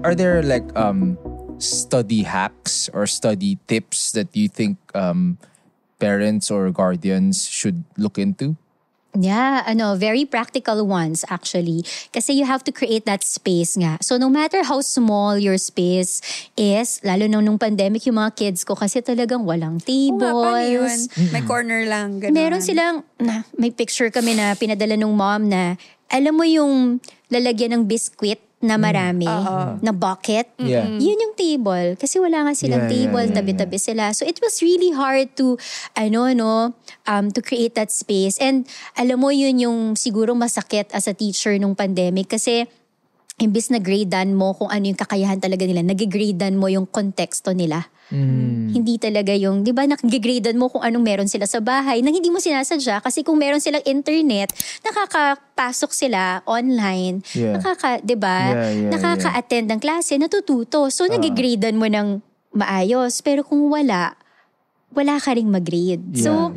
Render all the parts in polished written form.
are there like study hacks or study tips that you think parents or guardians should look into? Yeah, very practical ones actually. Kasi you have to create that space nga. So no matter how small your space is, lalo nung pandemic, yung mga kids ko kasi talagang walang tables. Paano yun? May corner lang, gano'n. Meron silang, may picture kami na pinadala nung mom na, alam mo yung lalagyan ng biscuit na marami, na bucket. Yeah. Yun yung table. Kasi wala nga silang table, tabi-tabi sila. So it was really hard to, to create that space. And alam mo, yun yung siguro masakit as a teacher nung pandemic. Kasi imbis na gradean mo kung ano yung kakayahan talaga nila, nag-gradean mo yung konteksto nila. Hindi talaga yung, di ba, nag-gradean mo kung anong meron sila sa bahay nang hindi mo sinasadya. Kasi kung meron silang internet, nakakapasok sila online, di ba? Nakaka-attend ng klase, natututo. So, nag-gradean mo ng maayos. Pero kung wala ka ring mag-grade. So,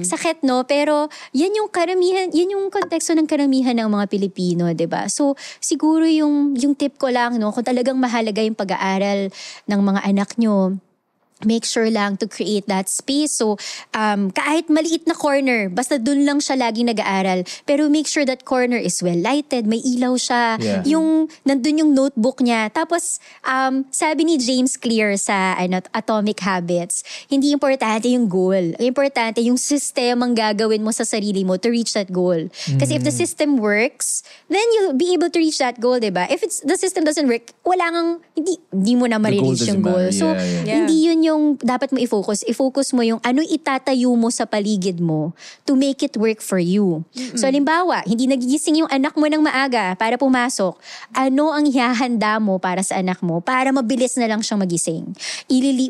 sakit no? Pero yan yung karamihan, yan yung konteksto ng karamihan ng mga Pilipino, diba? So, siguro yung tip ko lang, no, kung talagang mahalaga yung pag-aaral ng mga anak nyo, make sure lang to create that space. So, kahit maliit na corner, basta dun lang siya laging nag-aaral. Pero make sure that corner is well lighted, may ilaw siya. Yeah. Yung, nandun yung notebook niya. Tapos, sabi ni James Clear sa Atomic Habits, hindi importante yung goal. Importante yung system ang gagawin mo sa sarili mo to reach that goal. Kasi if the system works, then you'll be able to reach that goal, diba? If the system doesn't work, wala kang, hindi mo na ma-reach yung goal. So, hindi yun yung dapat mo i-focus. I-focus mo yung ano itatayo mo sa paligid mo to make it work for you. So, halimbawa, hindi nagigising yung anak mo ng maaga para pumasok. Ano ang ihahanda mo para sa anak mo para mabilis na lang siyang magising?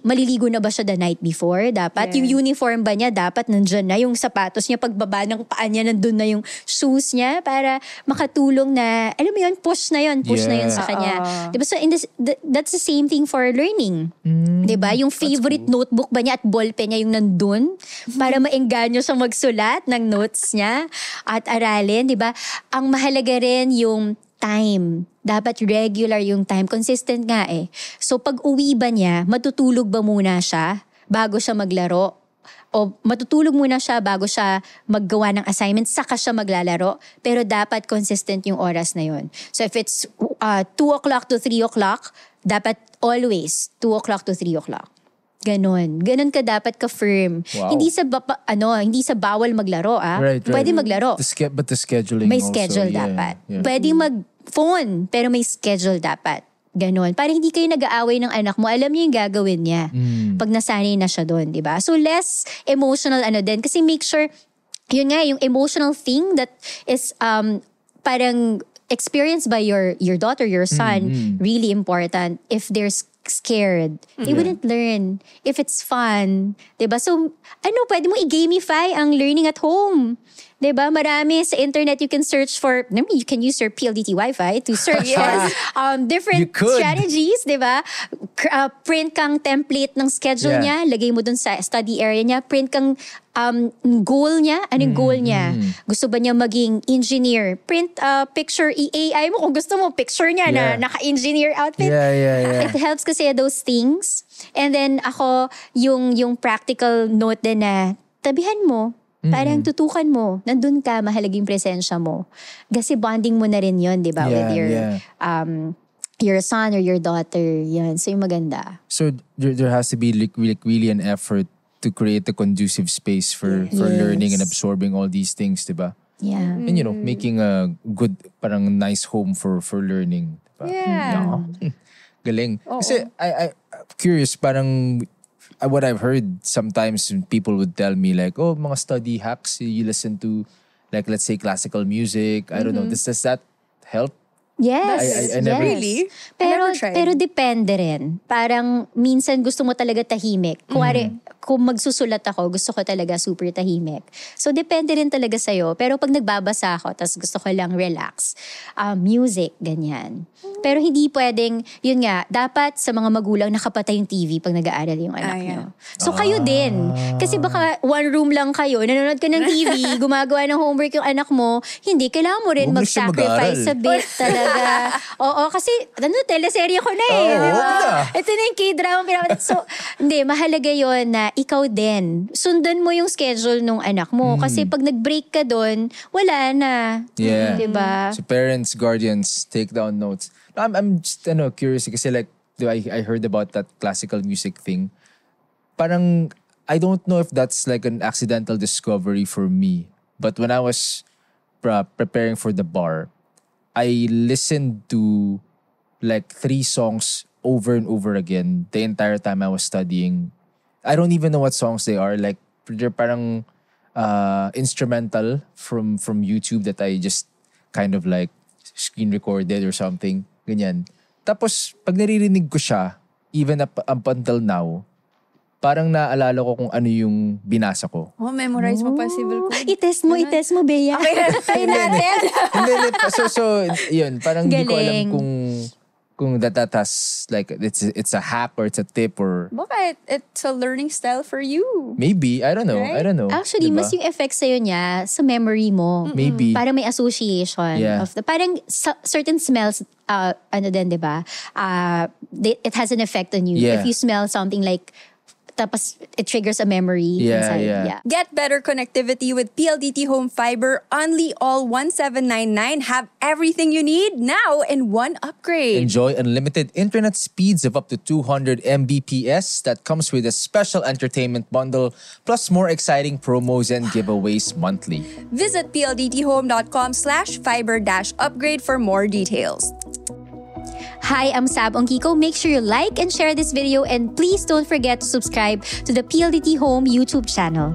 Maliligo na ba siya the night before? Dapat. Yung uniform ba niya? Dapat nandyan na. Yung sapatos niya, pagbaba ng paa niya, nandun na yung shoes niya para makatulong na, alam mo yun, push na yun sa kanya. Diba? So, that's the same thing for learning. Diba? Yung favorite notebook ba niya at ballpen niya yung nandun para maengganyo siya magsulat ng notes niya at aralin, di ba? Ang mahalaga rin yung time. Dapat regular yung time. Consistent nga eh. So pag uwi ba niya, matutulog ba muna siya bago siya maglaro? O matutulog muna siya bago siya maggawa ng assignment, saka siya maglalaro. Pero dapat consistent yung oras na yun. So if it's 2 o'clock to 3 o'clock, dapat always 2 o'clock to 3 o'clock. Ganon ka dapat ka-firm. Wow. Hindi sa bawal maglaro Right. Pwede maglaro. But the scheduling May also, schedule dapat. Pwede mag-phone, pero may schedule dapat. Ganon. Para hindi kayo nag-aaway ng anak mo, alam niyo yung gagawin niya. Pag nasanay na siya doon, di ba? So less emotional din. Kasi make sure, yun nga, yung emotional thing that is parang experienced by your daughter, your son, really important. If they're scared, they wouldn't learn. If it's fun, diba? So, pwede mo i-gamify ang learning at home. Diba? Marami sa internet, you can search for, you can use your PLDT Wi-Fi to search for different strategies, diba? Print kang template ng schedule niya, lagay mo dun sa study area niya, print kang goal niya, anong goal niya? Gusto ba niya maging engineer? Print picture, i-AI mo kung gusto mo, picture niya na naka-engineer outfit. It helps kasi those things. And then ako, yung practical note din na tabihan mo, parang tutukan mo, nandun ka, mahalaging presensya mo. Kasi bonding mo na rin yun, di ba? With your son or your daughter. Yan. So yung maganda. So there has to be really an effort to create a conducive space for learning and absorbing all these things, diba? Yeah. And making a good, parang nice home for learning. Diba? Yeah. Galing. Kasi I'm curious, parang what I've heard sometimes people would tell me like, mga study hacks, you listen to like, let's say classical music. I don't know. Does that help? Yes. I never... Really? Pero depende rin. Parang minsan gusto mo talaga tahimik. kung magsusulat ako, gusto ko talaga super tahimik. So, depende rin talaga sa'yo. Pero pag nagbabasa ako, tas gusto ko lang relax, music, ganyan. Pero hindi pwedeng, yun nga, dapat sa mga magulang nakapatay yung TV pag nag-aaral yung anak nyo. So, kayo din. Kasi baka one room lang kayo, nanonood ka ng TV, gumagawa ng homework yung anak mo, hindi, kailangan mo rin Huwag mo siya mag-sacrifice a bit talaga. Oo, kasi, teleserye ko na eh. Oo, di ba? wag na. Ito na yung K-drama pinapanood. So, hindi, mahalaga yon na ikaw din. Sundan mo yung schedule ng anak mo. Kasi pag nag-break ka doon, wala na. Yeah. Diba? So parents, guardians, take down notes. I'm just curious kasi like, I heard about that classical music thing. Parang, I don't know if that's like an accidental discovery for me. But when I was preparing for the bar, I listened to like 3 songs over and over again the entire time I was studying. I don't even know what songs they are. Like, they're parang instrumental from YouTube that I just kind of like screen recorded or something. Ganyan. Tapos, pag naririnig ko siya, even up until now, parang naalala ko kung ano yung binasa ko. Oh, memorize mo pa civil code. I-test mo, Bea. Okay, try natin. Hindi, so, yun, parang hindi ko alam Galing. kung that has, like, it's a hack or it's a tip or Bakit? It's a learning style for you. maybe, I don't know. Right? I don't know. Actually, Diba? mas yung effect sa'yo niya sa memory mo. Maybe. Parang may association Yeah. of the, parang certain smells, din, di ba? It has an effect on you. Yeah. If you smell something like, tapos it triggers a memory inside. Yeah. Get better connectivity with PLDT Home Fiber. Only all 1799 have everything you need now in one upgrade. Enjoy unlimited internet speeds of up to 200 Mbps that comes with a special entertainment bundle, plus more exciting promos and giveaways monthly. Visit pldthome.com/fiber-upgrade for more details. Hi, I'm Sab Ongkiko. Make sure you like and share this video, and please don't forget to subscribe to the PLDT Home YouTube channel.